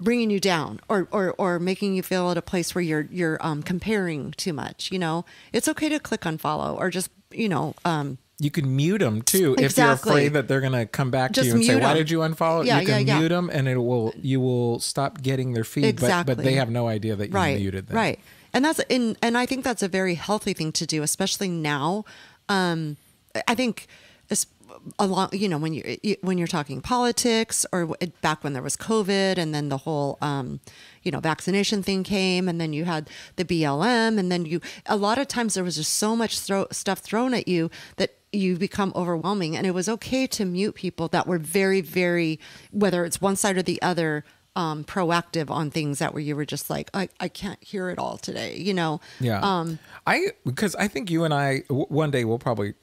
bringing you down or making you feel at a place where you're comparing too much. It's okay to click unfollow or just you can mute them too. Exactly. If you're afraid that they're going to come back to you and say, why did you unfollow? You can mute them, and you will stop getting their feed, exactly. but they have no idea that you muted them. Right. And I think that's a very healthy thing to do, especially now. I think when you're talking politics, or back when there was COVID, and then the whole vaccination thing came, and then you had the BLM, and then a lot of times there was just so much stuff thrown at you that you become overwhelming, and it was okay to mute people that were very, very, whether it's one side or the other, proactive on things that where you were just like, I can't hear it all today, Yeah. Because I think you and I, one day we'll probably,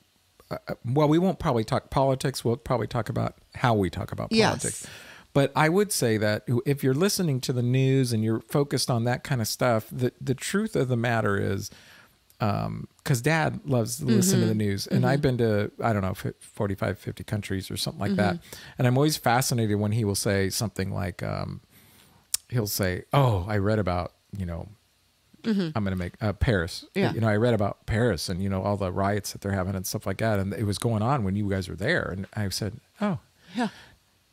we won't probably talk politics. We'll probably talk about how we talk about politics. Yes. But I would say that if you're listening to the news and you're focused on that kind of stuff, the truth of the matter is, because Dad loves to listen to the news, and I've been to, I don't know, 45, 50 countries or something like that. And I'm always fascinated when he will say something like, he'll say, oh, I read about, I'm going to make Paris. Yeah. I read about Paris and, all the riots that they're having and stuff like that. And it was going on when you guys were there. And I said, oh, yeah.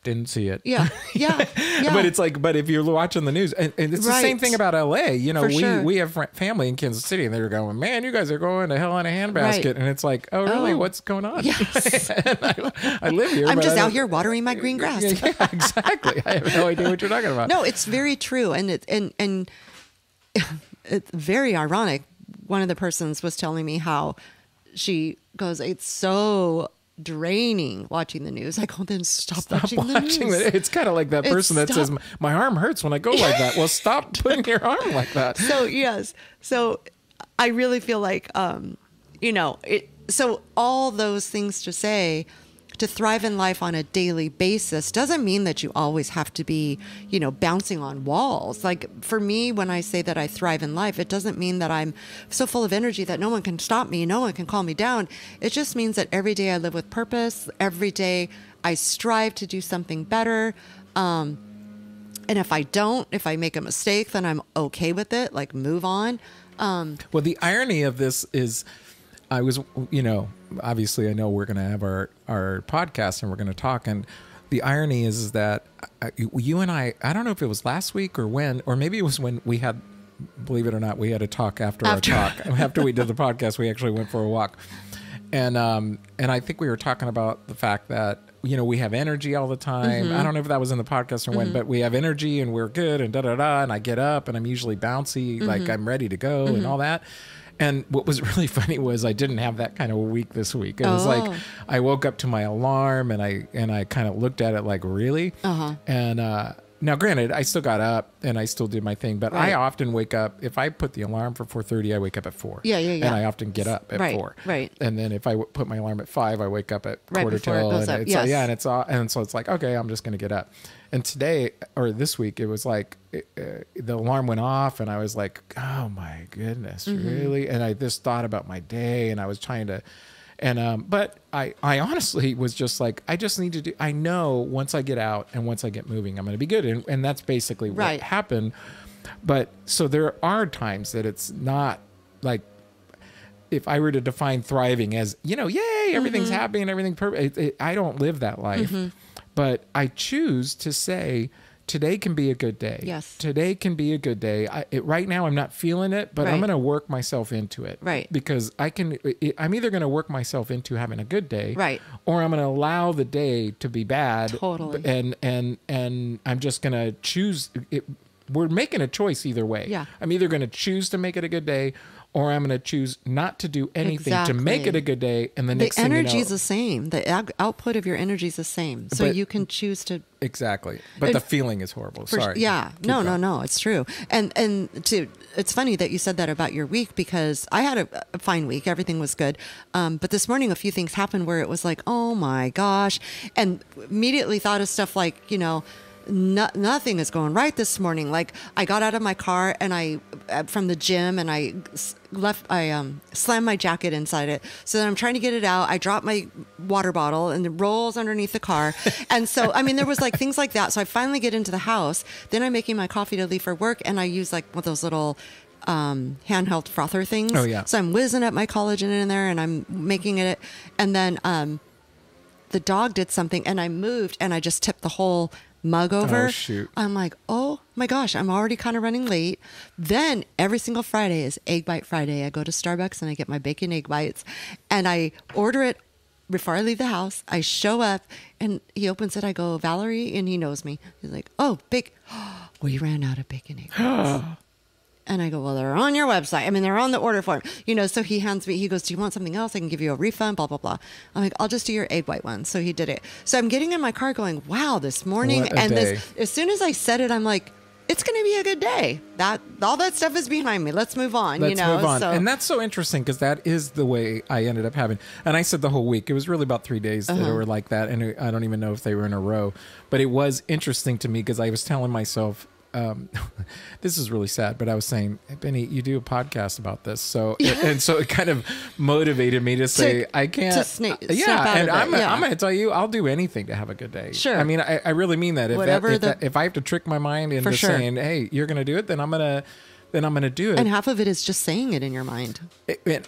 Didn't see it. Yeah. But it's like, but if you're watching the news, and it's the same thing about LA, we have family in Kansas City, and they were going, man, you guys are going to hell in a handbasket. Right. And it's like, oh, really? What's going on? Yes. I live here. I'm just out here watering my green grass. Yeah, exactly. I have no idea what you're talking about. No, it's very true. And it's very ironic. One of the persons was telling me how she goes, it's so draining watching the news. I go, then stop watching the news. It's kind of like that person that says, my arm hurts when I go like that. Well, stop putting your arm like that. So, yes. So I really feel like, so all those things to say, to thrive in life on a daily basis doesn't mean that you always have to be, bouncing on walls. Like for me, when I say that I thrive in life, it doesn't mean that I'm so full of energy that no one can stop me, no one can calm me down. It just means that every day I live with purpose. Every day I strive to do something better. And if I make a mistake, then I'm okay with it. Like move on. Well, the irony of this is, I was, obviously I know we're going to have our podcast and we're going to talk. And the irony is that you and I don't know if it was last week or when, or maybe it was when we had, believe it or not, we had a talk after our talk. After we did the podcast, we actually went for a walk. And I think we were talking about the fact that, we have energy all the time. I don't know if that was in the podcast or when, but we have energy and we're good and da-da-da. And I get up and I'm usually bouncy, like I'm ready to go and all that. And what was really funny was I didn't have that kind of a week this week. It was like I woke up to my alarm and I kind of looked at it like, really? And now, granted, I still got up and I still did my thing, but I often wake up. If I put the alarm for 4:30, I wake up at 4. Yeah. And I often get up at 4. Right. And then if I put my alarm at 5, I wake up at quarter before it till. goes And up. it's Yes. and so it's like, okay, I'm just going to get up. And today or this week, it was like the alarm went off and I was like, oh my goodness, really? And I just thought about my day and I was trying to, but I honestly was just like, I just need to do, I know once I get out and once I get moving, I'm going to be good. And that's basically what happened. But so there are times that it's not like, if I were to define thriving as, yay, everything's happy and everything's perfect. I don't live that life. But I choose to say, today can be a good day. Yes. Today can be a good day. Right now, I'm not feeling it, but I'm going to work myself into it. Right. Because I'm either going to work myself into having a good day. Right. Or I'm going to allow the day to be bad. Totally. And I'm just going to choose it. We're making a choice either way. Yeah. I'm either going to choose to make it a good day, or I'm going to choose not to do anything to make it a good day. And the next thing the energy is the same. The output of your energy is the same. So you can choose to. Exactly. But the feeling is horrible. Sorry. Yeah. No. It's true. And it's funny that you said that about your week, because I had a fine week. Everything was good. But this morning, a few things happened where it was like, oh my gosh. And immediately thought of stuff like, nothing is going right this morning. Like I got out of my car and from the gym, and I slammed my jacket inside it. So then I'm trying to get it out. I dropped my water bottle and it rolls underneath the car. And so, I mean, there was like things like that. So I finally get into the house. Then I'm making my coffee to leave for work, and I use like one of those little handheld frother things. Oh yeah. So I'm whizzing up my collagen in there and I'm making it. And then the dog did something and I moved and I just tipped the whole mug over. Oh, shoot. I'm like, oh my gosh, I'm already kind of running late. Then every single Friday is Egg Bite Friday. I go to Starbucks and I get my bacon egg bites and I order it before I leave the house. I show up and he opens it. I go, Valerie, and he knows me. He's like, oh, we ran out of bacon egg bites. And I go, well, they're on your website. I mean, they're on the order form, so he hands me, he goes, do you want something else? I can give you a refund, blah, blah, blah. I'm like, I'll just do your egg white one. So he did it. So I'm getting in my car going, wow, this morning. And as soon as I said it, I'm like, it's going to be a good day. All that stuff is behind me. Let's move on. Move on. So, and that's so interesting because that is the way I ended up having. And I said the whole week. It was really about 3 days that were like that. And I don't even know if they were in a row. But it was interesting to me because I was telling myself, this is really sad, but I was saying, hey, Benny, you do a podcast about this. So, and so it kind of motivated me to say, I can't. Snap and I'm going to tell you, I'll do anything to have a good day. Sure. I mean, I really mean that. If I have to trick my mind into saying, hey, you're going to do it, then I'm going to do it. And half of it is just saying it in your mind.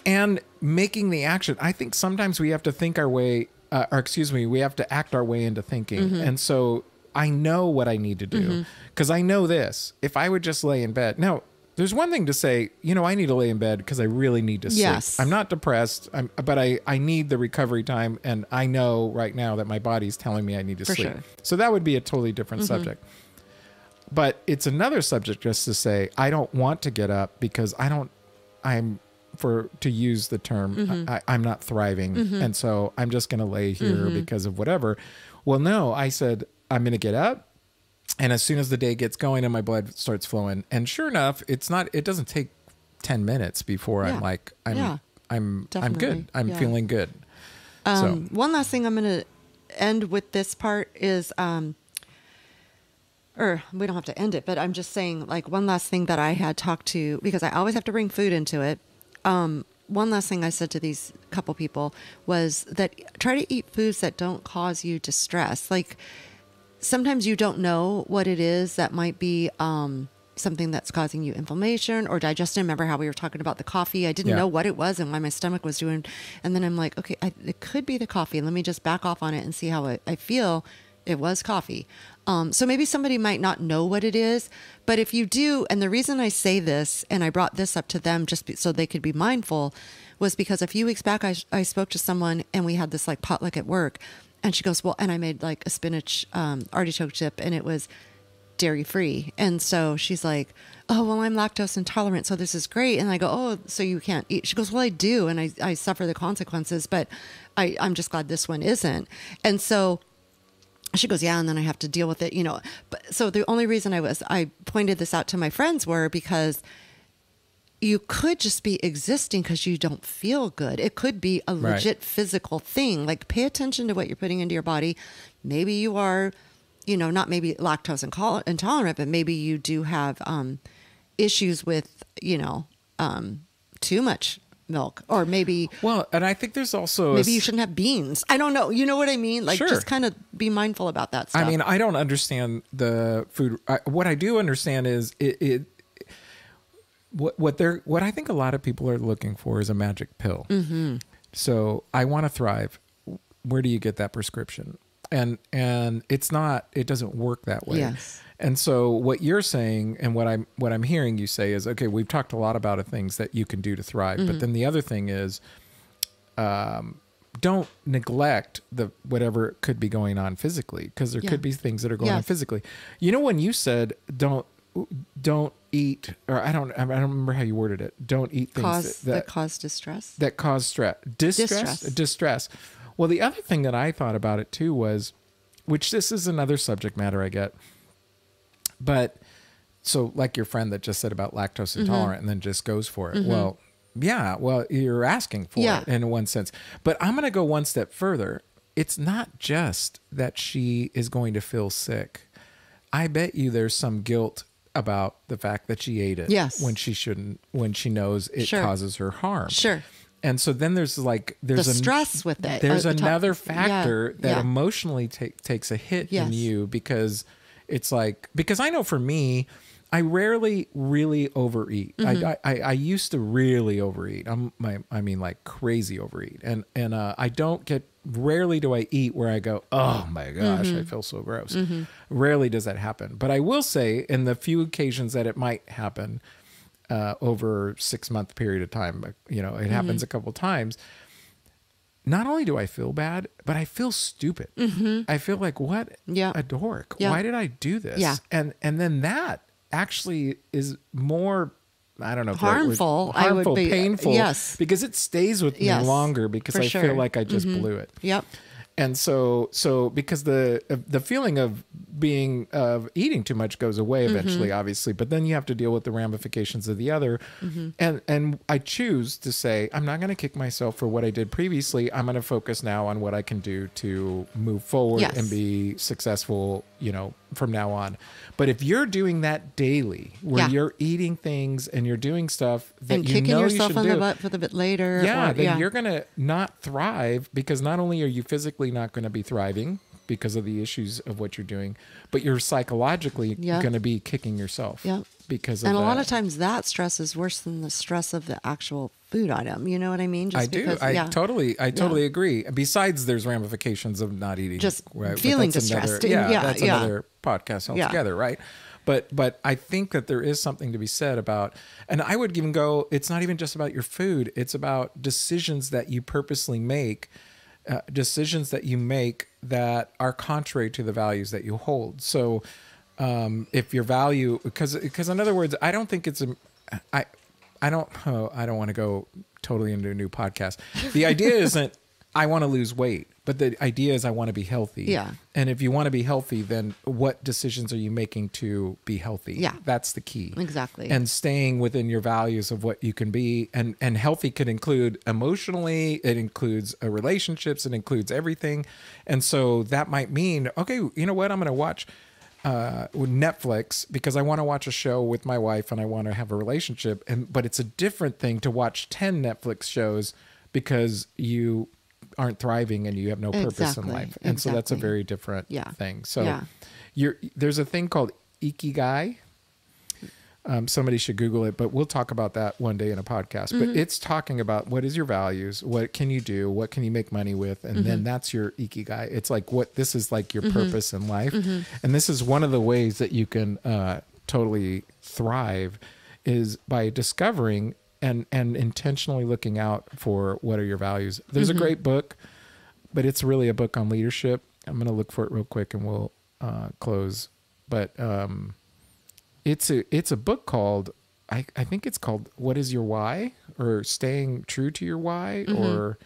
And making the action. I think sometimes we have to think our way, we have to act our way into thinking. Mm-hmm. And so I know what I need to do because I know this. If I would just lay in bed. Now, there's one thing to say, I need to lay in bed because I really need to sleep. Yes. I'm not depressed, but I need the recovery time. And I know right now that my body's telling me I need to sleep. Sure. So that would be a totally different subject. But it's another subject just to say, I don't want to get up because to use the term, I'm not thriving. And so I'm just going to lay here because of whatever. Well, no, I said, I'm going to get up. And as soon as the day gets going and my blood starts flowing, and sure enough, it doesn't take 10 minutes before I'm like, I'm good. I'm feeling good. One last thing I'm going to end with this part is, or we don't have to end it, but I'm just saying like one last thing that I had talked to, because I always have to bring food into it. One last thing I said to these couple people was that try to eat foods that don't cause you distress. Like sometimes you don't know what it is that might be something that's causing you inflammation or digestion. Remember how we were talking about the coffee? I didn't know what it was and why my stomach was doing. And then I'm like, okay, it could be the coffee. Let me just back off on it and see how I feel. It was coffee. So maybe somebody might not know what it is, but if you do, and the reason I say this, and I brought this up to them just so they could be mindful, was because a few weeks back, I spoke to someone and we had this like potluck at work, and she goes, well, and I made like a spinach artichoke chip and it was dairy free. And so she's like, oh, well, I'm lactose intolerant, so this is great. And I go, oh, so you can't eat? She goes, well, I do. And I suffer the consequences, but I'm just glad this one isn't. And so she goes, yeah, and then I have to deal with it, But so the only reason I pointed this out to my friends were because you could just be existing because you don't feel good. It could be a legit physical thing. Like pay attention to what you're putting into your body. Maybe you are, not maybe lactose intolerant, but maybe you do have issues with, too much milk, or maybe and I think there's also maybe you shouldn't have beans. I don't know, you know what I mean? Like just kind of be mindful about that stuff. I mean, I don't understand the food. What I do understand is what I think a lot of people are looking for is a magic pill. So I want to thrive. Where do you get that prescription? And it doesn't work that way. Yes. And so what you're saying and what I'm hearing you say is, okay, we've talked a lot about the things that you can do to thrive, but then the other thing is, don't neglect whatever could be going on physically, because there could be things that are going on physically. When you said don't eat, or I don't remember how you worded it. Don't eat things that cause distress. That cause stress. Distress. Well, the other thing that I thought about it too was, which this is another subject matter I get, but so like your friend that just said about lactose intolerant and then just goes for it. Well, you're asking for it in one sense, but I'm going to go one step further. It's not just that she is going to feel sick. I bet you there's some guilt about the fact that she ate it Yes. when she shouldn't, when she knows it Sure. causes her harm. Sure. And so then there's like, The stress with it. there's Top- another factor Yeah. that Yeah. emotionally takes a hit Yes. in you, because it's like, because I know for me, I rarely really overeat. I used to really overeat. I mean like crazy overeat. And I don't get, rarely do I eat where I go, oh my gosh, I feel so gross. Rarely does that happen. But I will say, in the few occasions that it might happen, over a 6-month period of time, you know, it happens a couple times. Not only do I feel bad, but I feel stupid. I feel like, what a dork. Yeah. Why did I do this? Yeah. And then that actually is more, I don't know, if the right word- Harmful, I would harmful, be- painful, yes. because it stays with me Yes, longer, because for I sure. feel like I just blew it. Yep. And so because the feeling of being eating too much goes away eventually, obviously, but then you have to deal with the ramifications of the other. And I choose to say, I'm not going to kick myself for what I did previously. I'm going to focus now on what I can do to move forward Yes. and be successful, you know, from now on. But if you're doing that daily, where Yeah. you're eating things and you're doing stuff that And you kicking know you yourself should on do, the butt for the bit later. yeah, or- then you're going to not thrive, because not only are you physically not going to be thriving because of the issues of what you're doing, but you're psychologically Yeah. going to be kicking yourself Yeah. because of And a lot that. of times that stress is worse than the stress of the actual food item. You know what I mean? I do. because- I yeah. totally agree. Besides, there's ramifications of not eating. Just right? But feeling that's another- distressed. Yeah, Yeah, that's yeah. another podcast Yeah. altogether, right? But I think that there is something to be said about, and I would even go, it's not even just about your food. It's about decisions that you purposely make, decisions that you make that are contrary to the values that you hold. So if your value, because in other words, I don't think it's I don't want to go totally into a new podcast. The idea isn't I want to lose weight, but the idea is I want to be healthy. Yeah. And if you want to be healthy, then what decisions are you making to be healthy? Yeah. That's the key. Exactly. And staying within your values of what you can be. And healthy could include emotionally, it includes relationships, it includes everything. And so that might mean, okay, you know what? I'm going to watch Netflix because I want to watch a show with my wife and I want to have a relationship. But it's a different thing to watch 10 Netflix shows because you aren't thriving and you have no purpose in Exactly. life. And so that's a Exactly. very different Yeah. thing. So Yeah. there's a thing called Ikigai. Somebody should Google it, but we'll talk about that one day in a podcast. But it's talking about what is your values, what can you do, what can you make money with, and then that's your Ikigai. It's like this is like your purpose in life, and this is one of the ways that you can totally thrive is by discovering and intentionally looking out for what are your values. There's a great book, but it's really a book on leadership. I'm going to look for it real quick and we'll close. But it's a book called, I think it's called What is Your Why? Or Staying True to Your Why? Or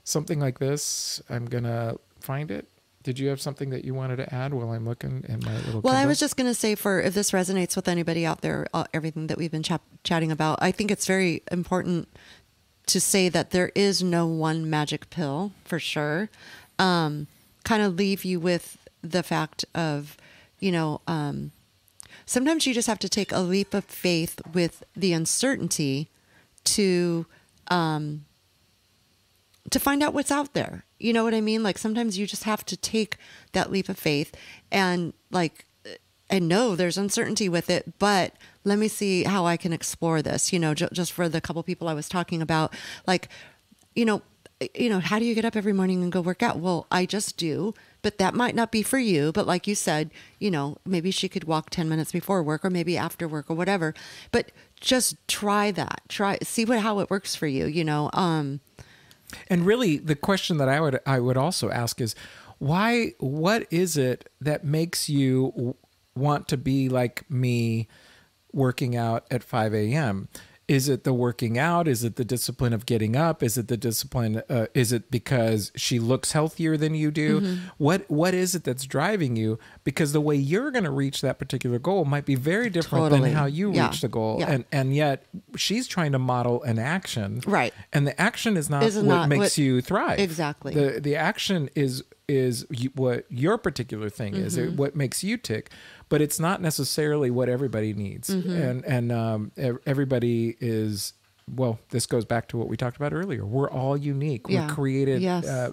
something like this. I'm going to find it. Did you have something that you wanted to add while I'm looking in my little Well, I Kindle? was just going to say, for if this resonates with anybody out there, everything that we've been chatting about, I think it's very important to say that there is no one magic pill for sure. Kind of leave you with the fact of, sometimes you just have to take a leap of faith with the uncertainty to find out what's out there. You know what I mean? Like sometimes you just have to take that leap of faith and know there's uncertainty with it, but let me see how I can explore this, just for the couple people I was talking about, how do you get up every morning and go work out? Well, I just do, but that might not be for you. But like you said, maybe she could walk 10 minutes before work or maybe after work or whatever, but just try that, see how it works for you, And really, the question that I would also ask is, what is it that makes you want to be like me working out at 5 a.m.? Is it the working out? Is it the discipline of getting up? Is it the discipline? Is it because she looks healthier than you do? What is it that's driving you? Because the way you're going to reach that particular goal might be very different Totally. than how you Yeah. reach the goal. Yeah. And yet she's trying to model an action, Right. And the action is not what makes you thrive. Exactly. The action is what your particular thing is, what makes you tick, but it's not necessarily what everybody needs. And everybody is, well, this goes back to what we talked about earlier. We're all unique. We're created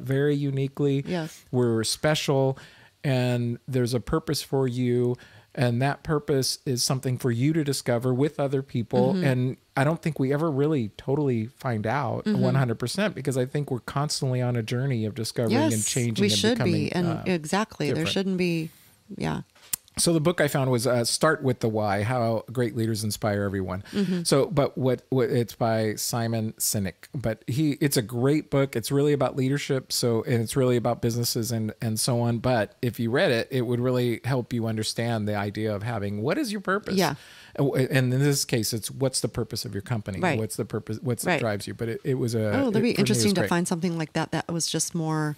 very uniquely. Yes. We're special, and there's a purpose for you. And that purpose is something for you to discover with other people. And I don't think we ever really totally find out 100%, because I think we're constantly on a journey of discovering and changing. We and should becoming, be. And exactly. different. There shouldn't be. Yeah. So the book I found was Start with the Why, How Great Leaders Inspire Everyone. So, but what it's by Simon Sinek, but it's a great book. It's really about leadership. So, and it's really about businesses and so on. But if you read it, it would really help you understand the idea of having, what is your purpose? Yeah. And in this case, it's what's the purpose of your company? Right. What's the purpose? What drives you? But it was that'd be interesting to find something like that was just more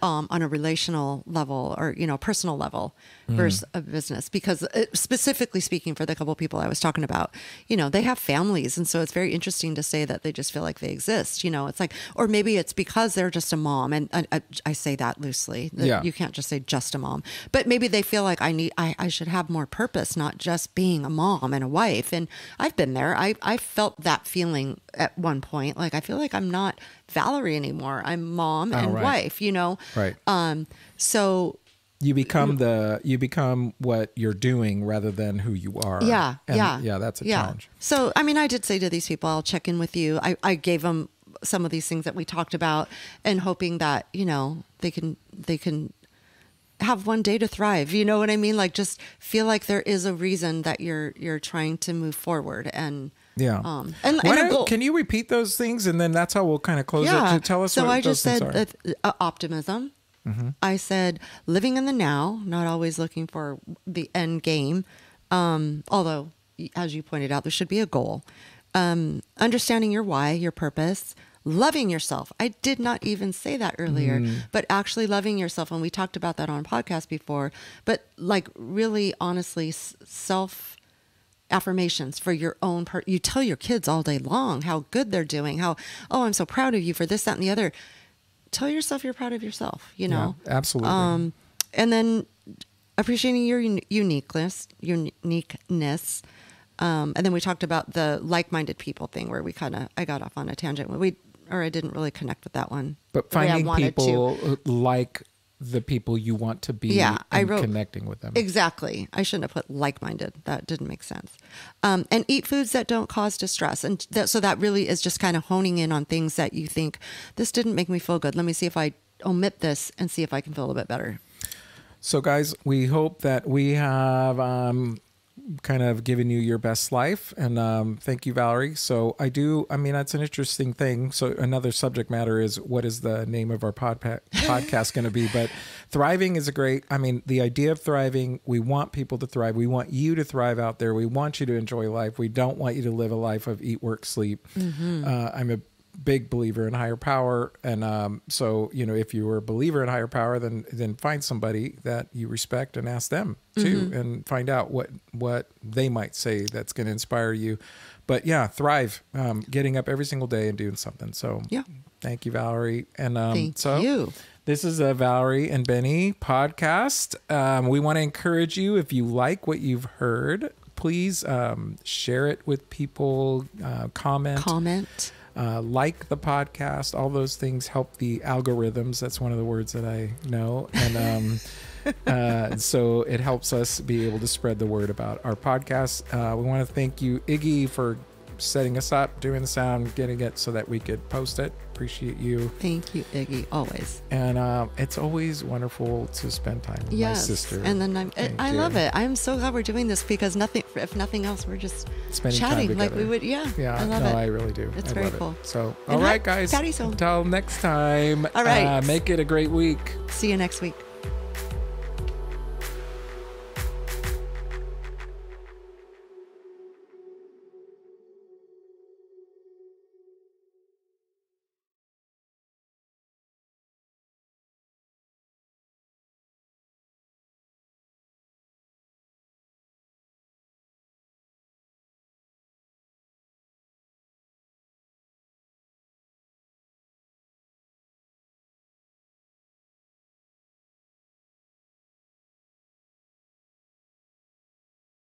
on a relational level or, personal level versus a business, because specifically speaking for the couple of people I was talking about, they have families. And so it's very interesting to say that they just feel like they exist, it's like, or maybe it's because they're just a mom. And I say that loosely. You can't just say just a mom, but maybe they feel like I should have more purpose, not just being a mom and a wife. And I've been there. I felt that feeling at one point. Like, I feel like I'm not Valerie anymore. I'm mom and wife, Right. So you become what you're doing rather than who you are. Yeah. Yeah. That's a challenge. So, I did say to these people, I'll check in with you. I gave them some of these things that we talked about, and hoping that, they can have one day to thrive. You know what I mean? Like, just feel like there is a reason that you're trying to move forward. And yeah. And can you repeat those things? And then that's how we'll kind of close it. To tell us so what I those just things said are. Optimism. I said living in the now, not always looking for the end game. Although, as you pointed out, there should be a goal. Understanding your why, your purpose. Loving yourself. I did not even say that earlier, but actually loving yourself. And we talked about that on a podcast before, but like really honestly, self affirmations for your own part. You tell your kids all day long how good they're doing, I'm so proud of you for this, that, and the other. Tell yourself you're proud of yourself, Yeah, absolutely. And then appreciating your uniqueness. And then we talked about the like-minded people thing, where I got off on a tangent. I didn't really connect with that one. But finding people like the people you want to be, and connecting with them. Exactly. I shouldn't have put like-minded. That didn't make sense. And eat foods that don't cause distress. And so that really is just kind of honing in on things that you think, this didn't make me feel good. Let me see if I omit this and see if I can feel a bit better. So guys, we hope that we have kind of given you your best life. And thank you, Valerie. So that's an interesting thing. So another subject matter is, what is the name of our podcast going to be? But thriving is the idea of thriving. We want people to thrive. We want you to thrive out there. We want you to enjoy life. We don't want you to live a life of eat, work, sleep. I'm a big believer in higher power. And so, if you are a believer in higher power, then find somebody that you respect and ask them too, and find out what they might say that's going to inspire you. But yeah, thrive, getting up every single day and doing something. So yeah, thank you, Valerie. And thank you. This is a Valerie and Bennie podcast. We want to encourage you, if you like what you've heard, please share it with people, comment. Like the podcast. All those things help the algorithms. That's one of the words that I know. And so it helps us be able to spread the word about our podcast. We want to thank you, Iggy, for setting us up, doing the sound, getting it so that we could post it. Appreciate you. Thank you, Iggy, always. And it's always wonderful to spend time with my sister. And then I love it. I'm so glad we're doing this, because if nothing else, we're just spending chatting time like we would. Yeah, I love it. I really do. It's very cool. So, all right, guys. Patty's home. Until next time. All right. Make it a great week. See you next week.